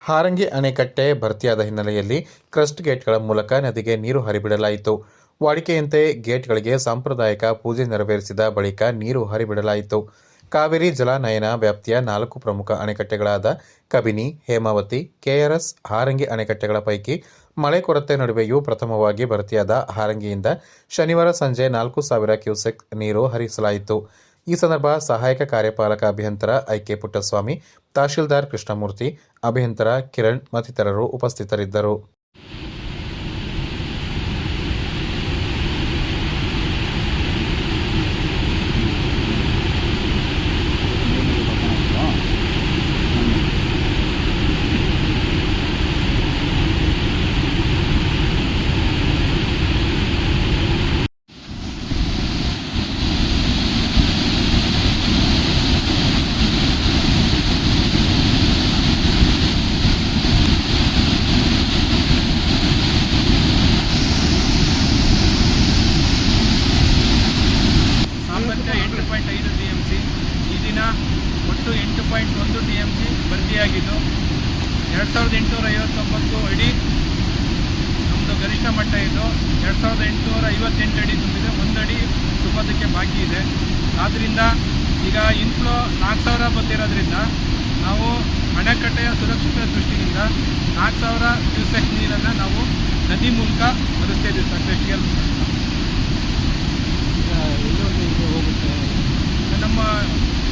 ಹಾರಂಗಿ ಅಣೆಕಟ್ಟೆ ಭರ್ತಿಯಾದ ಹಿನ್ನೆಲೆಯಲ್ಲಿ ಕ್ರಸ್ಟ್ ಗೇಟ್ಗಳ ಮೂಲಕ ನದಿಗೆ ನೀರು ಹರಿಬಿಡಲಾಯಿತು. ವಾಡಿಕೆಯಂತೆ ಗೇಟ್ಗಳಿಗೆ ಸಾಂಪ್ರದಾಯಿಕ ಪೂಜೆ ನೆರವೇರಿಸಿದ ಬಳಿಕ ನೀರು ಹರಿಬಿಡಲಾಯಿತು. ಕಾವೇರಿ ಜಲಾನಯನ ವ್ಯಾಪ್ತಿಯ 4 ಪ್ರಮುಖ ಅಣೆಕಟ್ಟೆಗಳಾದ ಕಬಿನಿ, ಹೇಮಾವತಿ, ಕೆಆರ್ಎಸ್, ಹಾರಂಗಿ ಅಣೆಕಟ್ಟೆಗಳ ಪೈಕಿ ಮಳೆ ಕೊರತೆ ನಡುವೆಯೂ ಪ್ರಥಮವಾಗಿ ಭರ್ತಿಯಾದ ಹಾರಂಗಿಯಿಂದ ಶನಿವಾರ ಸಂಜೆ 4,000 ಕ್ಯೂಸೆಕ್ ನೀರು ಹರಿಸಲಾಯಿತು. ಈ ಸಂದರ್ಭ ಸಹಾಯಕ ಕಾರ್ಯಪಾಲಕ ಅಭಿಯಂತರ ಐಕೆ ಪುಟ್ಟಸ್ವಾಮಿ, ತಹಶೀಲ್ದಾರ್ ಕೃಷ್ಣಮೂರ್ತಿ, ಅಭಿಯಂತರ ಕಿರಣ್ ಮತ್ತಿತರರು ಉಪಸ್ಥಿತರಿದ್ದರು. ಈ ದಿನ ಒಟ್ಟು 8.1 TMC ಭರ್ತಿಯಾಗಿದ್ದು 2859 ಅಡಿ ನಮ್ಮದು ಗರಿಷ್ಠ ಮಟ್ಟ ಇದ್ದು 2858 ಅಡಿ ತುಂಬಿದೆ. 1 ಅಡಿ ತುಂಬೋದಕ್ಕೆ ಬಾಕಿ ಇದೆ. ಆದ್ದರಿಂದ ಈಗ ಇನ್ಫ್ಲೋ 4000 ಬಂದಿರೋದ್ರಿಂದ ನಾವು ಅಣೆಕಟ್ಟೆಯ ಸುರಕ್ಷತೆ ದೃಷ್ಟಿಯಿಂದ 4000 ಕ್ಯೂಸೆಕ್ ನೀರನ್ನು ನಾವು ನದಿ ಮೂಲಕ ಹರಿಸ್ತಾ ಇದ್ದೀವಿ ಸರ್. ಕ್ರಸ್ಟ್ಗೆಲ್ ನಮ್ಮ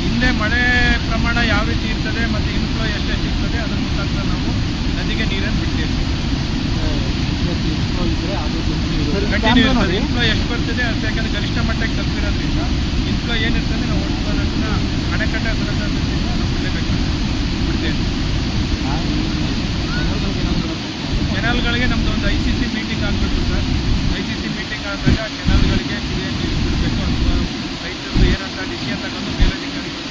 ಹಿಂದೆ ಮಳೆ ಪ್ರಮಾಣ ಯಾವ ರೀತಿ ಇರ್ತದೆ ಮತ್ತು ಇನ್ಫ್ಲೋ ಎಷ್ಟೆಷ್ಟು ಇರ್ತದೆ ಅದರ ಮುಖಾಂತರ ನಾವು ನದಿಗೆ ನೀರನ್ನು ಬಿಡ್ತೇವೆ. ಕಂಟಿನ್ಯೂ ಇರ್ತದೆ. ಇನ್ಫ್ಲೋ ಎಷ್ಟು ಬರ್ತದೆ ಅದು ಯಾಕಂದರೆ ಗರಿಷ್ಠ ಮಟ್ಟಕ್ಕೆ ತಲುಪಿರೋದ್ರಿಂದ ಇನ್ಫ್ಲೋ ಏನಿರ್ತದೆ ನಾವು ಒಟ್ಟು ಅಣೆಕಟ್ಟೆ ಸುರಕ್ಷತಾ ದೃಷ್ಟಿಯಿಂದ ನಾವು ಬಿಡಲೇಬೇಕು ಬಿಡ್ತೇವೆ. ಕೆನಾಲ್ಗಳಿಗೆ ನಮ್ಮದು ಒಂದು ICC ಮೀಟಿಂಗ್ ಆಗಬೇಕು ಸರ್. ICC ಮೀಟಿಂಗ್ ಆದಾಗ ಕೆನಾಲ್ಗಳಿಗೆ ಕುಡಿಯೋ ನೀರು ಬಿಡಬೇಕು ಅಥವಾ ರೈತರು ಏನಂತ ಡಿಸಿಷನ್ ತಗೊಂಡು ಮೇಲಧಿಕಾರಿಗಳು